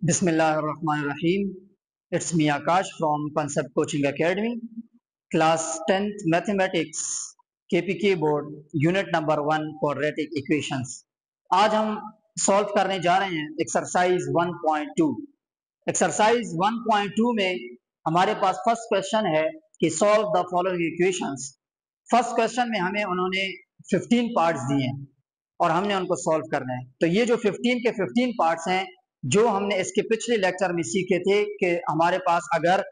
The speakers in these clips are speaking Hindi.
Bismillahirrahmanirrahim. It's me Akash from Concept Coaching Academy, Class 10th Mathematics, KPK Board, Unit number 1 Quadratic Equations. आज हम सॉल्व करने जा रहे हैं एक्सरसाइज 1.2। एक्सरसाइज 1.2 में हमारे पास फर्स्ट क्वेश्चन है कि solve the following equations. First question में हमें उन्होंने 15 पार्ट्स दिए हैं और हमने उनको सॉल्व करना है। तो ये जो 15 के 15 पार्ट्स हैं जो हमने इसके पिछले लेक्चर में सीखे थे कि हमारे पास अगर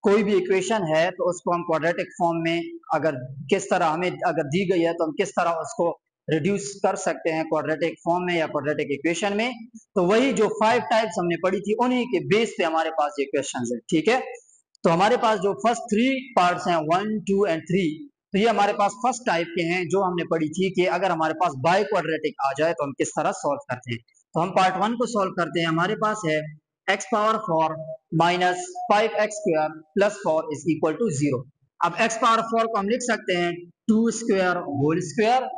कोई भी इक्वेशन है तो उसको हम क्वाड्रेटिक फॉर्म में अगर किस तरह हमें अगर दी गई है तो हम किस तरह उसको रिड्यूस कर सकते हैं क्वाड्रेटिक फॉर्म में या क्वाड्रेटिक इक्वेशन में। तो वही जो 5 टाइप्स हमने पढ़ी थी उन्हीं के बेस पे हमारे पास ये क्वेश्चन है। ठीक है, तो हमारे पास जो फर्स्ट 3 पार्ट्स हैं 1, 2 एंड 3, तो ये हमारे पास फर्स्ट टाइप के हैं जो हमने पढ़ी थी कि अगर हमारे पास बाई क्वाड्रेटिक आ जाए तो हम किस तरह सॉल्व करते हैं। तो हम पार्ट 1 को सॉल्व करते हैं। हमारे पास है x power 4 minus 5x square plus 4 is equal to 0। अब x पावर 4 को हम लिख सकते हैं 2 square whole square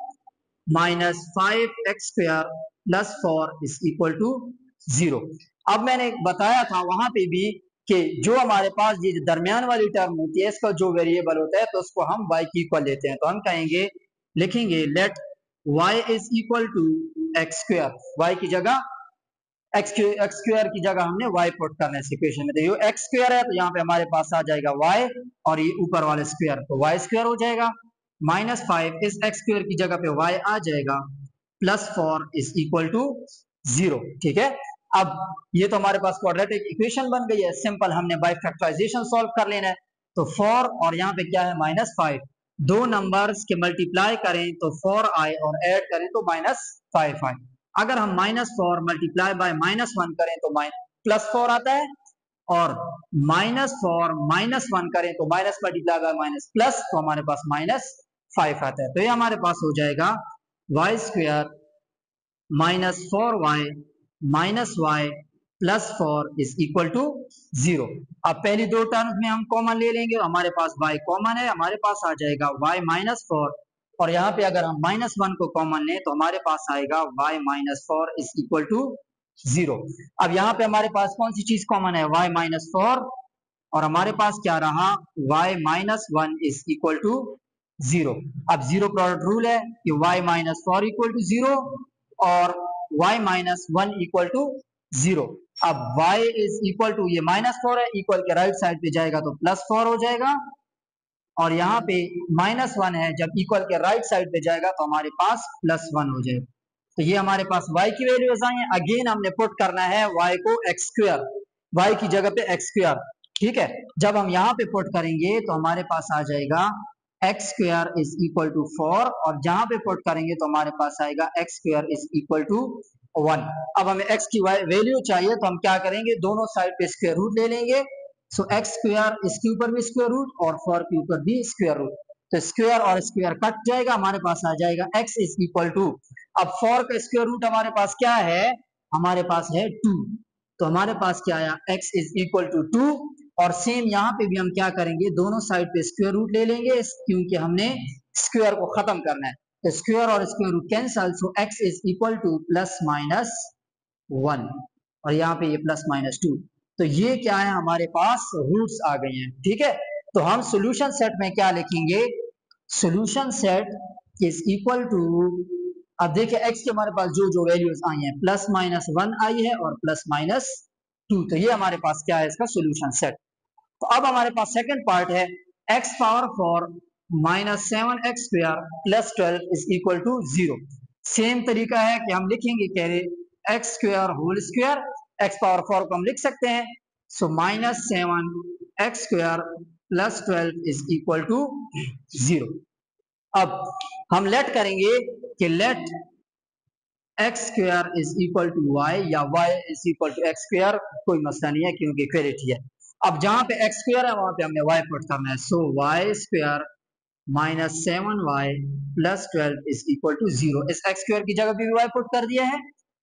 minus 5x square plus 4 is equal to 0। अब मैंने बताया था वहां पे भी कि जो हमारे पास ये दरमियान वाली टर्म होती है इसका जो वेरिएबल होता है तो उसको हम y की इक्वल लेते हैं। तो हम कहेंगे लिखेंगे let y is equal to x square, y की जगह एक्स स्क्वायर की जगह हमने y पुट करना है इस इक्वेशन में। तो ये एक्स स्क्वायर है तो यहाँ पे हमारे पास आ जाएगा y और ये ऊपर वाले स्क्वायर तो y स्क्वायर हो जाएगा। माइनस 5 इस एक्स स्क्वायर की जगह पे y आ जाएगा प्लस 4 इज इक्वल टू 0। ठीक है, अब ये तो हमारे पास क्वाड्रेटिक इक्वेशन बन गई है। सिंपल हमने बाय फैक्टराइजेशन सॉल्व कर लेना है। तो 4 और यहाँ पे क्या है माइनस 5, दो नंबर्स के मल्टीप्लाई करें तो 4i और ऐड करें तो माइनस 5i। अगर हम माइनस 4 मल्टीप्लाई बाय माइनस 1 करें तो प्लस 4 आता है और माइनस 4 माइनस 1 करें तो minus multiply by minus plus तो हमारे पास माइनस 5 आता है। तो ये हमारे पास हो जाएगा y square minus 4y minus y plus 4 is equal to 0। अब पहली दो टर्म्स में हम कॉमन ले लेंगे, हमारे पास y कॉमन है, हमारे पास आ जाएगा y माइनस 4 और यहाँ पे अगर हम माइनस 1 को कॉमन लें तो हमारे पास आएगा y minus 4 is equal to 0। अब यहाँ पे हमारे पास कौन सी चीज कॉमन है y माइनस 4 और हमारे पास क्या रहा y minus 1 is equal to 0। अब जीरो प्रोडक्ट रूल है कि y माइनस 4 इक्वल टू 0 और y माइनस 1 इक्वल टू 0। अब y इज इक्वल टू ये माइनस 4 है, इक्वल के राइट साइड पे जाएगा तो प्लस 4 हो जाएगा और यहाँ पे माइनस 1 है, जब इक्वल के राइट साइड पे जाएगा तो हमारे पास प्लस 1 हो जाएगा। तो ये हमारे पास y की वैल्यूज आई हैं। अगेन हमने पुट करना है y को एक्स स्क्वायर, y की जगह पे एक्स स्क्वायर। ठीक है, जब हम यहाँ पे पुट करेंगे तो हमारे पास आ जाएगा x square is equal to 4 और जहां पे पुट करेंगे तो हमारे पास आएगा x square is equal to 1। अब हमें x की वैल्यू चाहिए तो हम क्या करेंगे, दोनों साइड पे स्क्वायर रूट ले लेंगे। सो एक्स स्क्वायर इसके ऊपर भी स्क्वायर रूट और 4 के ऊपर भी स्क्वायर रूट, तो स्क्वायर और स्क्वायर कट जाएगा, हमारे पास आ जाएगा x इज इक्वल टू, अब 4 का स्क्वायर रूट हमारे पास क्या है, हमारे पास है 2, तो हमारे पास क्या आया x इज इक्वल टू 2। और सेम यहाँ पे भी हम क्या करेंगे, दोनों साइड पे स्क्वायर रूट ले लेंगे क्योंकि हमने स्क्वायर को खत्म करना है। तो स्क्वायर और square root cancel, so x is equal to plus minus 1 और यहाँ पे ये प्लस माइनस 2। तो ये क्या है, हमारे पास रूट्स आ गए हैं। ठीक है, तो हम सॉल्यूशन सेट में क्या लिखेंगे, solution set is equal to, अब देखिए x के हमारे पास जो जो वैल्यूज आई हैं प्लस माइनस 1 आई है और प्लस माइनस 2, तो ये हमारे पास क्या है इसका सॉल्यूशन सेट। तो अब हमारे पास सेकंड पार्ट है x power 4 minus 7x square plus 12 is equal to 0। Same तरीका है कि हम लिखेंगे कह रहे x square whole square, x power 4 को हम लिख सकते हैं, so minus 7x square plus 12 is equal to 0। अब हम लेट करेंगे कि let x square is equal to y या y is equal to x square, कोई मसला नहीं है क्योंकि क्वेरिटी है। अब जहां पे एक्स स्क्वायर है वहां पे हमने वाई पुट करना है, so y square minus 7y plus 12 is equal to 0। इस एक्स स्क्वायर की जगह पे भी y पुट कर दिया है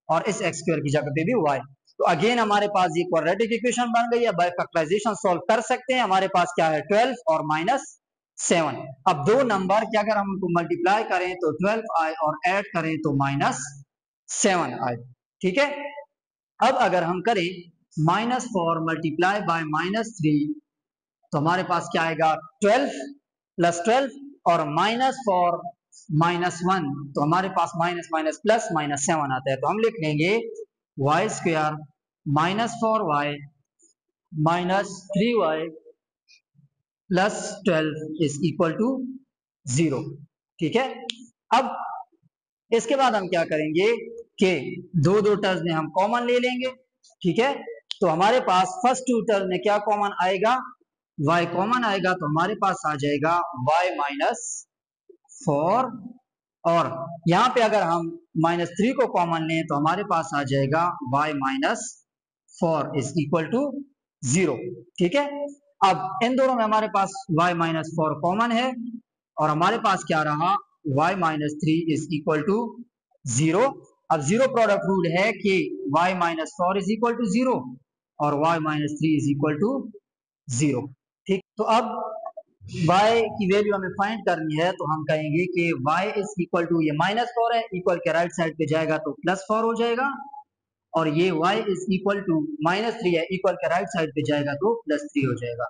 और इस एक्स स्क्वायर की जगह पे भी y। तो अगेन हमारे पास ये क्वाड्रेटिक इक्वेशन बन गई है, बाय फैक्टराइजेशन सॉल्व कर सकते हैं। हमारे पास क्या है 12 और माइनस 7। अब दो नंबर की अगर हम उनको मल्टीप्लाई करें तो 12i और ऐड करें तो माइनस 7i। ठीक है, अब अगर हम करें -4 मल्टीप्लाई बाय -3 तो हमारे पास क्या आएगा 12 प्लस 12 और -4 -1 तो हमारे पास माइनस माइनस प्लस -7 आता है। तो हम लिख लेंगे y square -4y -3y plus 12 is equal to 0। ठीक है, अब इसके बाद हम क्या करेंगे कि दो दो टर्म्स में हम कॉमन ले लेंगे। ठीक है, तो हमारे पास फर्स्ट टू टर्म में क्या कॉमन आएगा, y कॉमन आएगा तो हमारे पास आ जाएगा y -4 और यहाँ पे अगर हम -3 को कॉमन लें तो हमारे पास आ जाएगा y -4 इज इक्वल टू 0। ठीक है, अब इन दोनों में हमारे पास y -4 कॉमन है और हमारे पास क्या रहा y -3 इज इक्वल टू 0। अब जीरो प्रोडक्ट रूल है कि y -4 इज इक्वल टू 0 और y -3 इज इक्वल टू 0। ठीक, तो अब y की वैल्यू हमें फाइंड करनी है तो हम कहेंगे कि y इज इक्वल टू, ये -4 है, इक्वल के राइट साइड पे जाएगा तो +4 हो जाएगा और ये y इज इक्वल टू -3 है, इक्वल के राइट साइड पे जाएगा तो +3 हो जाएगा।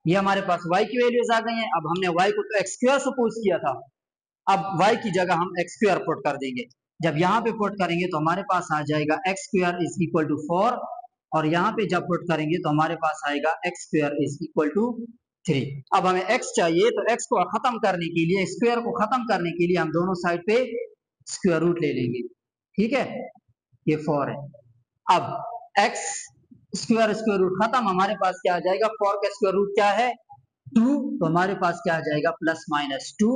ये हमारे पास y की वैल्यूज आ गई हैं। अब हमने y को तो x स्क्वायर सपोज किया था, अब y की जगह हम x स्क्वायर पुट कर देंगे। जब यहाँ पे पुट करेंगे तो हमारे पास आ जाएगा x square is equal to 4 और यहाँ पे जब पुट करेंगे तो हमारे पास आएगा x square is equal to 3। अब हमें x चाहिए तो x को खत्म करने के लिए, स्क्वायर को खत्म करने के लिए हम दोनों साइड पे स्क्वायर रूट ले लेंगे। ठीक है, ये 4 है। अब x स्क्वायर स्क्वायर रूट खत्म, हमारे पास क्या आ जाएगा 4 का स्क्वायर रूट क्या है 2, तो हमारे पास क्या आ जाएगा +-2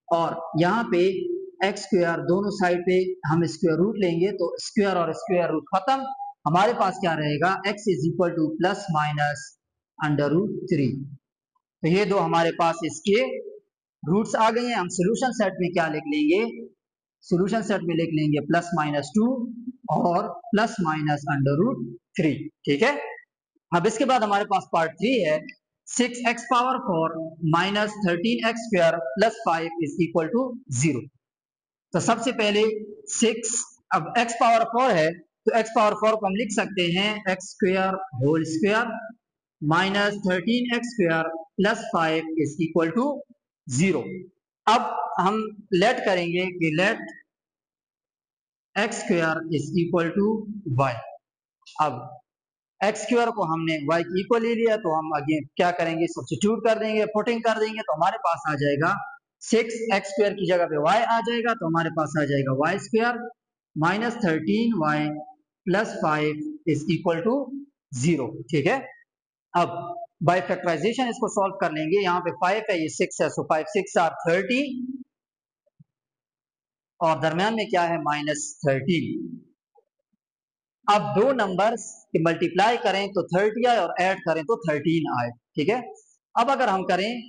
और यहाँ पे एक्स स्क्वायर दोनों साइड पे हम स्क्वायर रूट लेंगे तो स्क्वायर और स्क्वायर रूट खत्म, हमारे पास क्या रहेगा x इज इक्वल टू +-√3। तो ये दो हमारे पास इसके रूट्स आ गए हैं। हम सोल्यूशन सेट में क्या लिख लेंगे, सोल्यूशन सेट में लिख लेंगे +-2 और +-√3। ठीक है, अब इसके बाद हमारे पास पार्ट 3 है 6x power 4 -13x square plus 5 is equal to 0। तो सबसे पहले 6, अब x पावर 4 है तो x पावर 4 को हम लिख सकते हैं x square whole square -13x square plus 5 is equal to 0। अब हम लेट करेंगे कि let x square is equal to y। अब एक्स स्क्वायर को हमने y की इक्वल ले लिया तो हम अगेन क्या करेंगे, सब्स्टिट्यूट कर देंगे, पुटिंग कर देंगे तो हमारे पास आ जाएगा 6x स्क्वायर की जगह पे y आ जाएगा तो हमारे पास आ जाएगा y square -13y plus 5 is equal to 0। ठीक है, अब बाय फैक्टराइजेशन इसको सॉल्व कर लेंगे। यहाँ पे 5 है, ये 6 है, सो 5 6 आर 30 और दरम्यान में क्या है -13। अब दो नंबर्स के मल्टीप्लाई करें तो 30 आए और ऐड करें तो 13 आए। ठीक है, अब अगर हम करें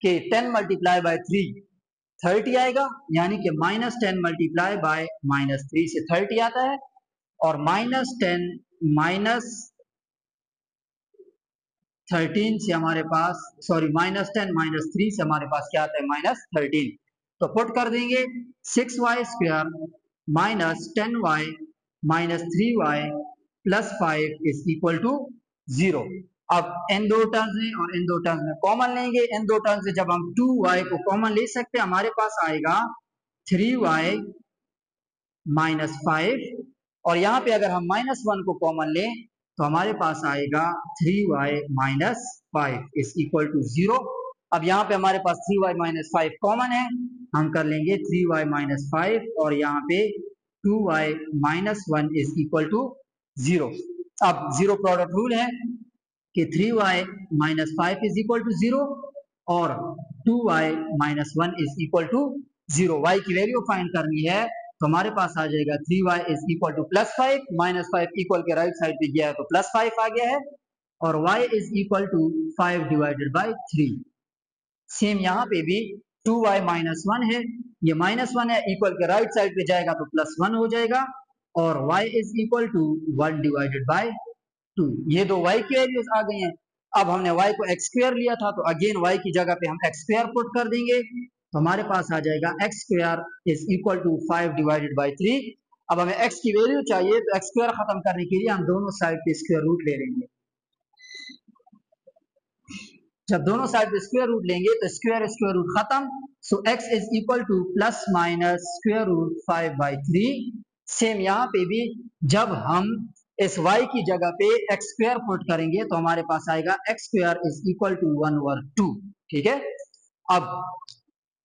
कि 10 मल्टीप्लाई बाय 3 30 आएगा, यानी कि -10 मल्टीप्लाई बाय -3 से 30 आता है और -10 -13 से हमारे पास, सॉरी -10 -3 से हमारे पास क्या आता है -13। तो पुट कर देंगे 6y square -10y -3y plus 5 is equal to 0। अब इन दो टर्म्स में और इन दो टर्म्स में कॉमन लेंगे। इन दो टर्म्स से जब हम 2y को कॉमन ले सकते हैं, हमारे पास आएगा 3y -5 और यहाँ पे अगर हम -1 को कॉमन लें तो हमारे पास आएगा 3y -5 इज इक्वल टू 0। अब यहाँ पे हमारे पास 3y -5 कॉमन है, हम कर लेंगे 3y -5 और यहाँ पे 2y -1 इज इक्वल टू 0। अब जीरो प्रोडक्ट रूल है कि 3y -5 इज इक्वल टू 0 और 2y -1 is equal to 0। y की वैल्यू फाइंड करनी है तो हमारे पास आ जाएगा 3y इज इक्वल टू +5, -5 इक्वल के राइट साइड पे गया है तो +5 आ गया है और y is equal to 5 divided by 3। Same यहाँ पे भी 2y -1 है, ये -1 है, इक्वल के राइट साइड पे जाएगा तो +1 हो जाएगा और y is equal to 1 divided by 2। ये दो y की वैल्यूज आ गई हैं। अब हमने y को x स्क्वायर लिया था तो अगेन y की जगह पे हम x स्क्वायर पुट कर देंगे तो हमारे पास आ जाएगा x square is equal to 5 divided by 3 अब हमें x की वैल्यू चाहिए, तो x स्क्वायर खत्म करने के लिए हम दोनों साइड पे स्क्वायर रूट ले लेंगे। जब दोनों साइड पे स्क्वायर रूट लेंगे तो स्क्वायर स्क्वायर रूट खत्म, so x is equal to plus minus square root 5/3। Same यहाँ पे भी जब हम इस y की जगह पे x स्क्वायर पुट करेंगे तो हमारे पास आएगा x square is equal to 1/2। ठीक है, अब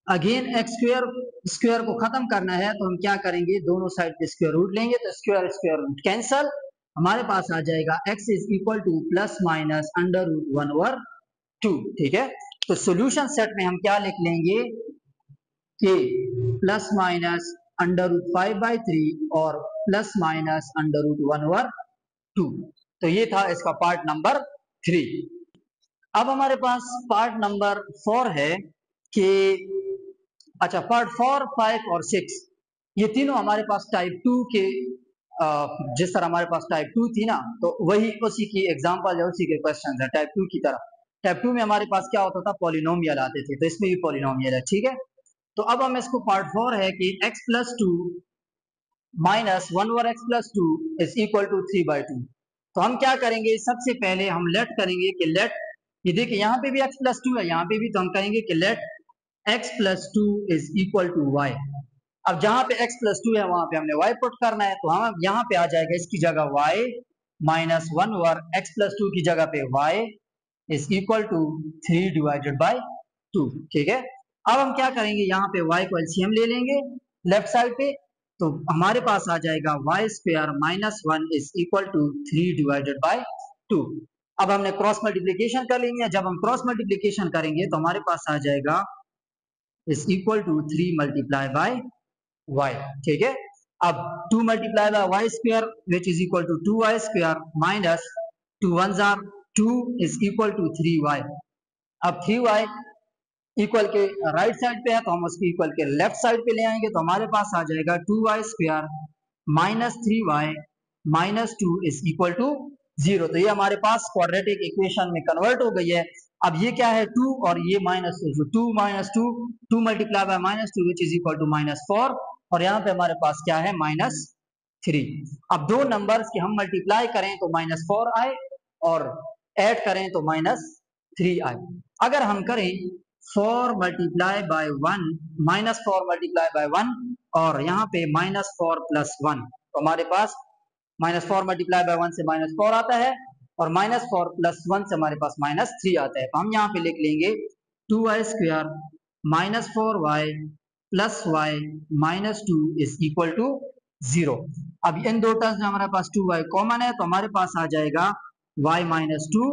अगेन एक्स स्क्वायर स्क्वायर को खत्म करना है तो हम क्या करेंगे, दोनों साइड पे स्क्वायर रूट लेंगे तो स्क्वायर स्क्वायर रूट कैंसल, हमारे पास आ जाएगा x is equal to plus minus under root 1/2। ठीक है, तो सॉल्यूशन सेट में हम क्या लिख लेंगे कि प्लस माइनस अंडर रूट 5/3 और प्लस माइनस अंडर रूट 1/2। तो ये था इसका पार्ट नंबर 3। अब हमारे पास पार्ट नंबर 4 है कि अच्छा, पार्ट 4, 5 और 6 ये तीनों हमारे पास टाइप 2 के जिस तरह हमारे पास टाइप 2 थी ना, तो वही उसी की एग्जांपल है, उसी के क्वेश्चन है टाइप 2 की तरह। टाइप 2 में हमारे पास क्या होता था, पॉलिनोमियल आते थे, तो इसमें भी पॉलिनोमियल है। ठीक है, तो अब हम इसको पार्ट 4 है कि x plus 2 minus 1/x plus 2 is equal to 3/2। तो हम क्या करेंगे, सबसे पहले हम लेट करेंगे कि लेट, ये देखिए यहाँ पे भी x प्लस 2 है, यहाँ पे भी, तो हम कहेंगे कि let x plus 2 is equal to y। अब जहां पे x प्लस 2 है वहां पे हमने y पुट करना है, तो हम यहाँ पे आ जाएगा इसकी जगह y माइनस 1/x प्लस 2 की जगह पे y इज इक्वल टू 3/2। ठीक है, अब हम क्या करेंगे, यहाँ पे y को एलसीएम ले लेंगे लेफ्ट साइड पे, तो हमारे पास आ जाएगा y square minus 1 is equal to 3/2। अब हमने क्रॉस मल्टीप्लीकेशन कर लेंगे, जब हम क्रॉस मल्टीप्लीकेशन करेंगे तो हमारे पास आ जाएगा is equal to 3 multiply by y। ठीक है, अब 2 multiply by y square which is equal to 2y square minus 2 1 जार 2 इज इक्वल टू 3y। अब 3y इक्वल के राइट साइड पे है तो हम उसको इक्वल के लेफ्ट साइड पे ले आएंगे, तो हमारे पास आ जाएगा 2y square minus 3y minus 2 is equal to 0। तो ये हमारे पास क्वाड्रेटिक इक्वेशन में कन्वर्ट हो गई है। अब ये क्या है, 2 और ये minus 2 minus 2, 2 multiply by minus 2 which is equal to -4, और यहाँ पे हमारे पास क्या है, -3। अब दो नंबर्स की हम मल्टीप्लाई करें तो -4 आए और ऐड करें तो -3 आए। अगर हम करें 4 मल्टीप्लाई बाय 1 -4 मल्टीप्लाई बाय 1 और यहाँ पे -4 प्लस 1, तो हमारे पास -4 मल्टीप्लाई बाय 1 से -4 आता है और -4 प्लस 1 से हमारे पास -3 आता है। तो हम यहाँ पे लिख लेंगे 2y square minus 4y plus y minus 2 is equal to 0। अब इन दो टर्म्स में हमारे पास 2y कॉमन है, तो हमारे पास आ जाएगा y माइनस 2।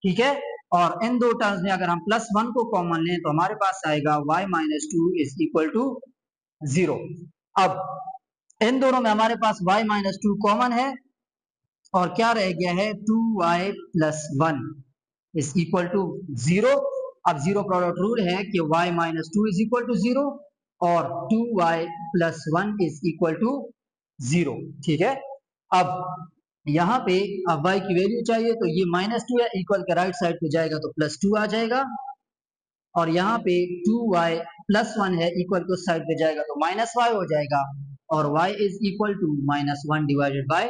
ठीक है, और इन दो टर्म्स में अगर हम प्लस 1 को कॉमन लें तो हमारे पास आएगा y minus 2 is equal to 0। अब इन दोनों में हमारे पास y माइनस 2 कॉमन है और क्या रह गया है, 2y plus 1 is equal to 0। अब जीरो प्रोडक्ट रूल है कि y minus 2 is equal to 0 और 2y plus 1 is equal to 0। ठीक है, अब यहाँ पे अब y की वैल्यू चाहिए, तो ये -2 है, इक्वल के राइट साइड पे जाएगा तो +2 आ जाएगा, और यहाँ पे 2y प्लस 1 है, इक्वल के उस साइड पे जाएगा तो -y हो जाएगा, और y is equal to -1 divided by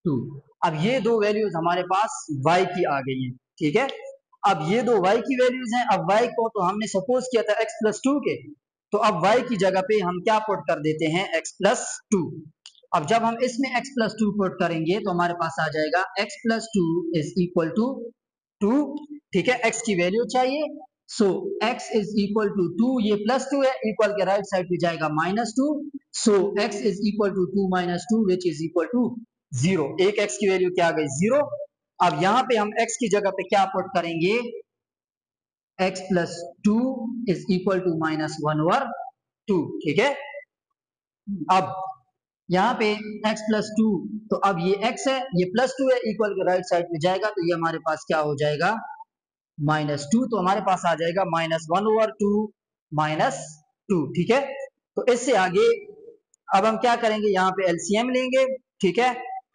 2। अब ये दो वैल्यूज हमारे पास y की आ गई है। ठीक है, अब ये दो y की वैल्यूज हैं। अब y को तो हमने सपोज किया था x प्लस 2 के, तो अब y की जगह पे हम क्या पुट कर देते हैं, x प्लस 2। अब जब हम इसमें x प्लस 2 पुट करेंगे तो हमारे पास आ जाएगा x plus 2 is equal to 2। ठीक है, x की वैल्यू चाहिए, so x is equal to 2, ये प्लस 2 है, इक्वल के राइट साइड पे जाएगा -2, so x is equal to 2 minus 2 which is equal to 0। एक x की वैल्यू क्या आ गई, 0। अब यहाँ पे हम x की जगह पे क्या पुट करेंगे, x plus 2 is equal to -1/2। ठीक है, अब यहाँ पे x प्लस 2, तो अब ये x है, ये प्लस 2 है, इक्वल के राइट साइड पे जाएगा तो ये हमारे पास क्या हो जाएगा, -2। तो हमारे पास आ जाएगा -1/2 -2। ठीक है, तो इससे आगे अब हम क्या करेंगे, यहाँ पे एलसीएम लेंगे। ठीक है,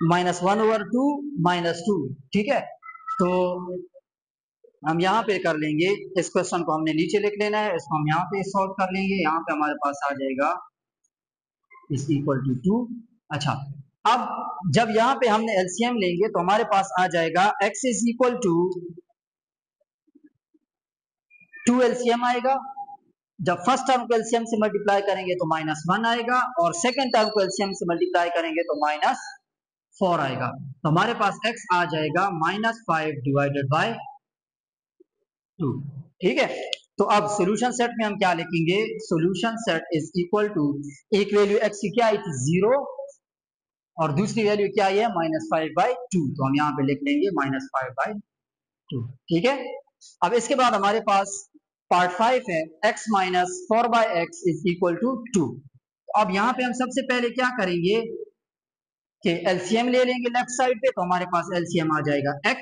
-1/2 -2। ठीक है, तो हम यहाँ पे कर लेंगे, इस क्वेश्चन को हमने नीचे लिख लेना है, इसको हम यहाँ पे सॉल्व कर लेंगे। यहाँ पे हमारे पास आ जाएगा इज इक्वल टू 2 अच्छा, अब जब यहाँ पे हमने एलसीएम लेंगे तो हमारे पास आ जाएगा x is equal to 2 LCM आएगा। जब फर्स्ट टर्म को एलसीएम से मल्टीप्लाई करेंगे तो -1 आएगा और सेकंड टर्म को एलसीएम से मल्टीप्लाई करेंगे तो -4 आएगा। तो हमारे पास x आ जाएगा -5 डिवाइडेड बाय 2। ठीक है, तो अब सॉल्यूशन सेट में हम क्या लिखेंगे? Solution set is equal to, एक वैल्यू x की क्या आई थी 0 और दूसरी वैल्यू क्या है -5/2, तो हम यहाँ पे लिख लेंगे -5/2। ठीक है, अब इसके बाद हमारे पास पार्ट 5 है, x minus 4/x is equal to 2। अब यहाँ पे हम सबसे पहले क्या करेंगे कि एलसीएम ले लेंगे लेफ्ट साइड पे, तो हमारे पास एलसीएम आ जाएगा x।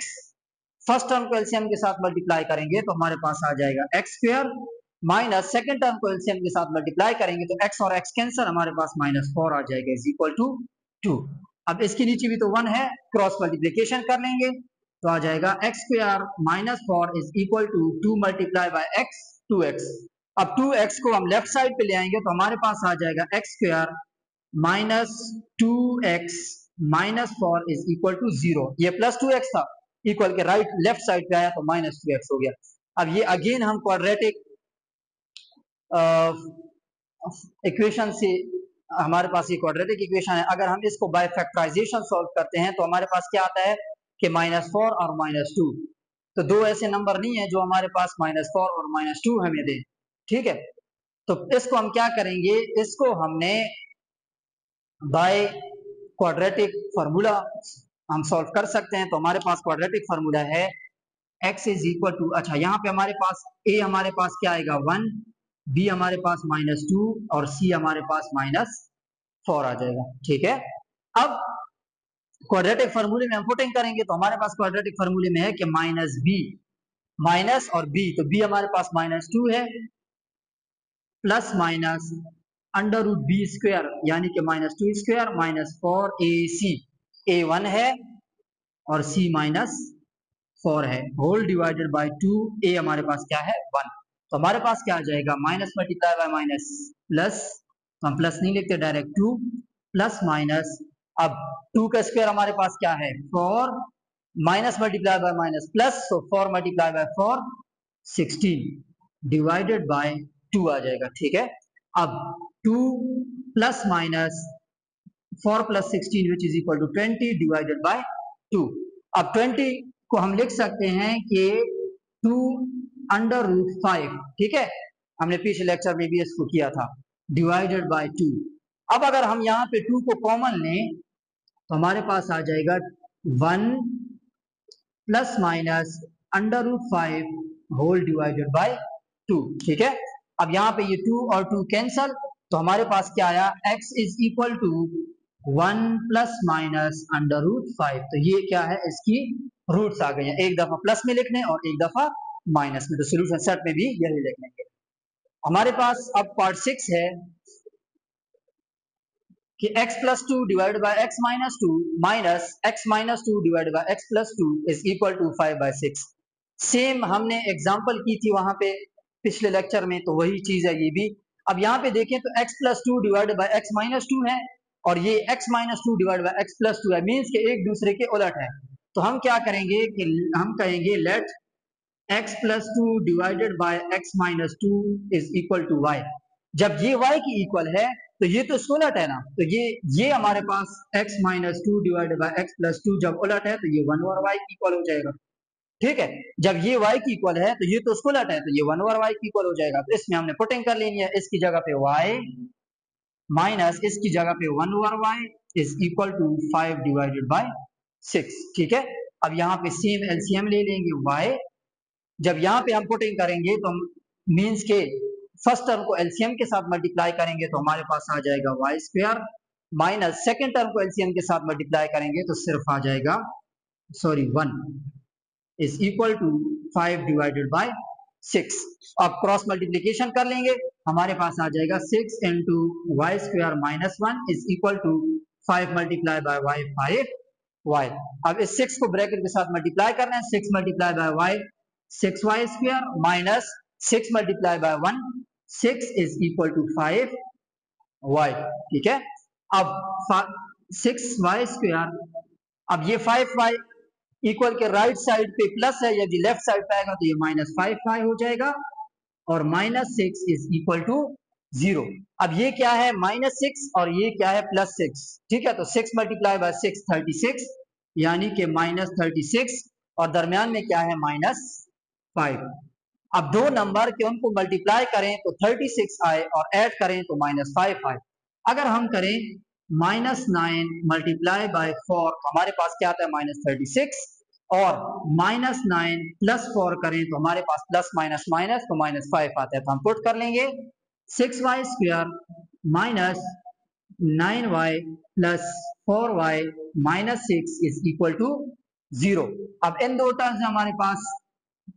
फर्स्ट टर्म को एलसीएम के साथ मल्टीप्लाई करेंगे तो हमारे पास आ जाएगा x square, minus second term को एलसीएम के साथ मल्टीप्लाई करेंगे तो x और x कैंसिल, हमारे पास -4 आ जाएगा इज इक्वल टू 2। अब इसके नीचे भी तो 1 है, क्रॉस मल्टीप्लिकेशन कर लेंगे तो आ जाएगा x square -4 is equal to 2 multiply by x 2x। अब 2x को हम लेफ्ट साइड पे ले आएंगे तो हमारे पास आ जाएगा x square -2x -4 is equal to 0। ये +2x था, इक्वल के राइट लेफ्ट साइड पे आया तो -2x हो गया। अब ये अगेन हम क्वाड्रेटिक इक्वेशन से, हमारे पास ये क्वाड्रेटिक इक्वेशन है, अगर हम इसको बाय फैक्टराइजेशन सॉल्व करते हैं तो हमारे पास क्या आता है कि -4 और -2, तो दो ऐसे नंबर नहीं है जो हमारे पास -4 और -2 हमें दे। ठीक है, तो इसको हम क्या करेंगे, इसको हमने बाय क्वाड्रेटिक फार्मूला हम सॉल्व कर सकते हैं। तो हमारे पास क्वाड्रेटिक फार्मूला है x इज इक्वल टू, अच्छा यहाँ पे हमारे पास a हमारे पास क्या आएगा 1, b हमारे पास -2 और c हमारे पास -4 आ जाएगा। ठीक है, अब क्वाड्रेटिक फार्मूले में हम पुटिंग करेंगे तो हमारे पास क्वाड्रेटिक फार्मूले में है कि -b, माइनस और b, तो b हमारे पास -2 है, प्लस माइनस √b² यानी कि -2² -4ac, a1 है और c -4 है, होल डिवाइडेड बाय 2, a हमारे पास क्या है 1। तो हमारे पास क्या आ जाएगा, minus multiply by minus plus, तो हम प्लस नहीं लिखते डायरेक्ट 2 प्लस माइनस, अब 2 का स्क्वायर हमारे पास क्या है 4, minus multiply by minus plus, तो 4 मल्टीप्लाई बाय 4 16 डिवाइडेड बाय 2 आ जाएगा। ठीक है, अब 2 plus minus 4 plus 16 which is equal to 20 divided by 2। अब 20 को हम लिख सकते हैं कि 2√5, ठीक है, हमने पिछले लेक्चर में भी इसको किया था, डिवाइडेड बाय 2। अब अगर हम यहाँ पे 2 को कॉमन लें तो हमारे पास आ जाएगा 1 plus minus √5 whole divided by 2। ठीक है, अब यहाँ पे ये 2 और 2 कैंसल, तो हमारे पास क्या आया, x is equal to 1 plus minus √5, तो ये क्या है, इसकी रूट्स आ गई हैं, एक दफा प्लस में लिखने और एक दफा माइनस में, तो सोल्यूशन सेट में भी यही लिख लेंगे। हमारे पास अब पार्ट 6 है कि x plus 2 divide by x minus 2 minus x minus 2 divide by x plus 2 is equal to 5/6। Same हमने एग्जांपल की थी वहां पे पिछले लेक्चर में, तो वही चीज है ये भी। अब यहाँ पे देखें तो x plus 2 divide by x minus 2 है और ये x minus 2 divide by x plus 2 है, मीन्स के एक दूसरे के उलट है। तो हम क्या करेंगे कि हम कहेंगे let x plus 2 divided by x minus 2 is equal to y। जब ये y की इक्वल है तो ये तो उलट है ना, तो ये हमारे पास x minus 2 divided by x plus 2 जब उलट है तो ये 1 और y की इक्वल हो जाएगा। ठीक है, जब ये y की इक्वल है तो ये तो उसको उलट है, तो ये 1 और y की इक्वल हो जाएगा। तो इसमें हमने पुटिंग कर लेनी है, इसकी जगह पे y माइनस इसकी जगह पे 1 over y is equal to 5 divided by 6। ठीक है, अब यहाँ पे सेम एलसीएम ले लेंगे y, जब यहाँ पे हम पुटिंग करेंगे तो मीन्स के फर्स्ट टर्म को एलसीएम के साथ मल्टीप्लाई करेंगे तो हमारे पास आ जाएगा y square, minus second term को एलसीएम के साथ मल्टीप्लाई करेंगे तो सिर्फ आ जाएगा 1 is equal to 5 divided by 6। अब क्रॉस मल्टीप्लीकेशन कर लेंगे, हमारे पास आ जाएगा 6 into y square minus 1 is equal to 5 multiply by y 5 y. अब इस 6 को ब्रैकेट के साथ मल्टीप्लाई करना है, 6 multiply by y 6y square minus 6 multiply by 1 6 is equal to 5y। ठीक है, अब 6y²। अब ये 5y इक्वल के राइट साइड पे प्लस है, यदि लेफ्ट साइड पे आएगा तो ये -5y हो जाएगा, और -6 इज इक्वल टू 0। अब ये क्या है, -6 और ये क्या है, +6। ठीक है, तो 6 मल्टीप्लाई बाय 6 36, यानी कि -36, और दरमियान में क्या है, -5। अब दो नंबर के उनको मल्टीप्लाई करें तो 36 आए और ऐड करें तो -5 आए। अगर हम करें -9 मल्टीप्लाई बाय 4 तो हमारे पास क्या आता है, -36, और -9 प्लस 4 करें तो हमारे पास प्लस माइनस माइनस तो -5 आता है। तो हम पुट कर लेंगे 6y² minus 9y plus 4y minus 6 is equal to 0। अब इन दो टर्म्स में हमारे पास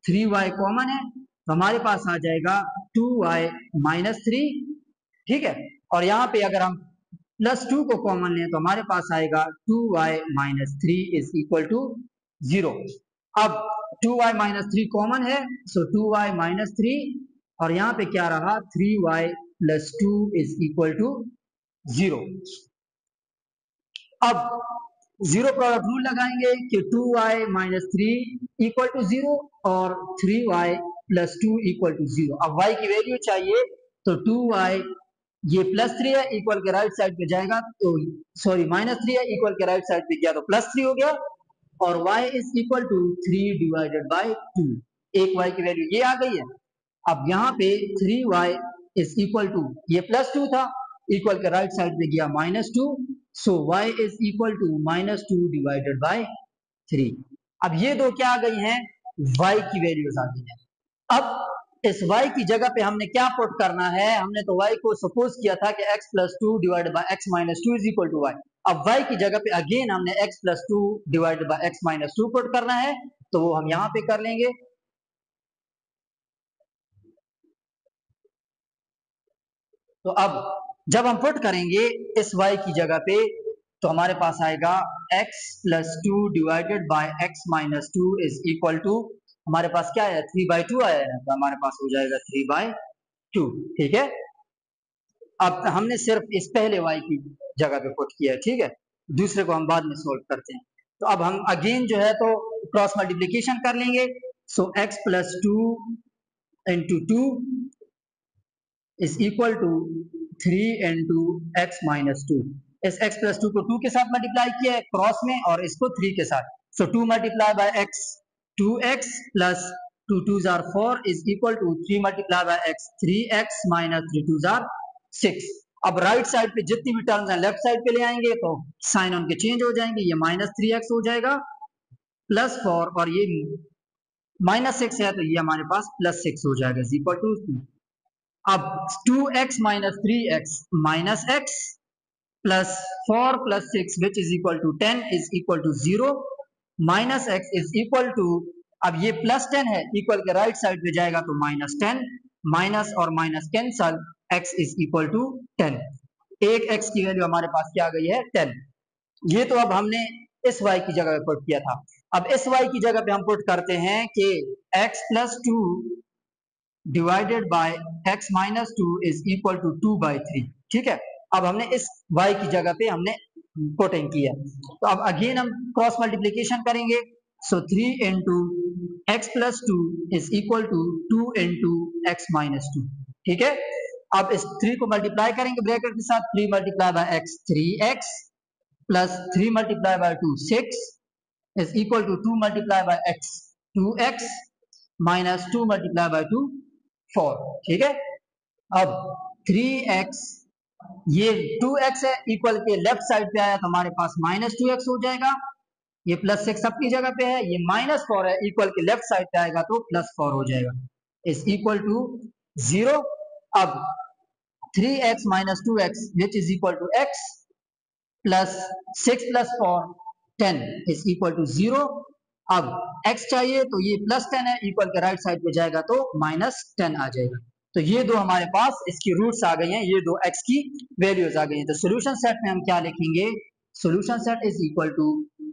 3y कॉमन है, तो हमारे पास आ जाएगा 2y माइनस 3। ठीक है, और यहाँ पे अगर हम +2 को कॉमन लें तो हमारे पास आएगा 2y minus 3 is equal to 0। अब 2y माइनस 3 कॉमन है, सो 2y माइनस 3, और यहाँ पे क्या रहा, 3y plus 2 is equal to 0। अब जीरो प्रोडक्ट रूल लगाएंगे कि 2y माइनस 3 इक्वल टू 0 और 3y प्लस 2 इक्वल टू 0। अब y की वैल्यू चाहिए, तो 2y ये +3 है, इक्वल के राइट साइड पे जाएगा तो सॉरी -3 है, इक्वल के राइट साइड पे गया तो +3 हो गया, और y is equal to 3 divided by 2। एक y की वैल्यू ये आ गई है। अब यहाँ पे 3y इज इक्वल टू, ये +2 था, इक्वल के राइट साइड पे गया -2, so y is equal to -2 divided by 3। अब ये दो क्या आ गई हैं, y की वैल्यूज आ गई हैं। अब इस y की जगह पे हमने क्या पुट करना है, हमने तो y को सपोज किया था कि x plus 2 divided by x minus 2 is equal to y। अब y की जगह पे अगेन हमने x plus 2 divided by x minus 2 put करना है, तो वो हम यहाँ पे कर लेंगे। तो अब जब हम पुट करेंगे इस y की जगह पे, तो हमारे पास आएगा x plus 2 divided by x minus 2 is equal to, हमारे पास क्या है, 3/2 आया है, तो हमारे पास हो जाएगा 3/2। ठीक है, अब हमने सिर्फ इस पहले y की जगह पे पुट किया है। ठीक है, दूसरे को हम बाद में सोल्व करते हैं। तो अब हम अगेन जो है तो क्रॉस मल्टीप्लीकेशन कर लेंगे, so x plus 2 into 2 is equal to 3 into x minus 2। इस x प्लस 2 को 2 के साथ मल्टीप्लाई किया है क्रॉस में, और इसको 3 के साथ, so 2 multiply by x 2x plus 2 2s are 4 is equal to 3 multiply by x 3x minus 3 2s are 6। अब राइट साइड पे जितनी भी टर्म्स हैं लेफ्ट साइड पे ले आएंगे तो साइन उनके चेंज हो जाएंगे, ये -3x हो जाएगा प्लस 4, और ये -6 है तो ये हमारे पास +6 हो जाएगा इज इक्वल टू। अब 2x minus 3x minus x plus 4 plus 6 which is equal to 10 is equal to 0, minus x is equal to, अब ये +10 है, इक्वल के राइट साइड पे जाएगा तो -10, माइनस और minus cancel, x is equal to 10। एक x की वैल्यू हमारे पास क्या आ गई है, 10। ये तो अब हमने इस y की जगह पे पुट किया था। अब इस y की जगह पे हम पुट करते हैं कि x plus 2 divided by x minus 2 is equal to 2/3। ठीक है, अब हमने इस y की जगह पे हमने पुटिंग किया, तो अब अगेन हम क्रॉस मल्टीप्लीकेशन करेंगे, so 3 into x plus 2 is equal to 2 into x minus 2। ठीक है, अब इस 3 को मल्टीप्लाई करेंगे ब्रैकेट के साथ, 3 multiply by x 3x plus 3 multiply by 2 6 is equal to 2 multiply by x 2x minus 2 multiply by 2 4। ठीक है, अब 3x, ये 2x है, इक्वल के लेफ्ट साइड पे आया तो हमारे पास -2x हो जाएगा, ये +6 अपनी जगह पे है, ये -4 है, इक्वल के लेफ्ट साइड पे आएगा तो +4 हो जाएगा इज इक्वल टू 0। अब 3x minus 2x which is equal to x plus 6 plus 4 10 is equal to 0। अब x चाहिए तो ये +10 है, इक्वल के राइट साइड पे जाएगा तो -10 आ जाएगा। तो ये दो हमारे पास इसकी रूट्स आ गई हैं, ये दो x की वैल्यूज आ गई हैं। तो सोल्यूशन सेट में हम क्या लिखेंगे, solution set is equal to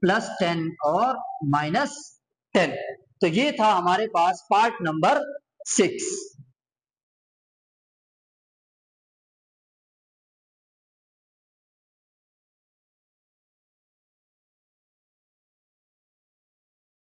+10 और -10। तो ये था हमारे पास पार्ट नंबर 6।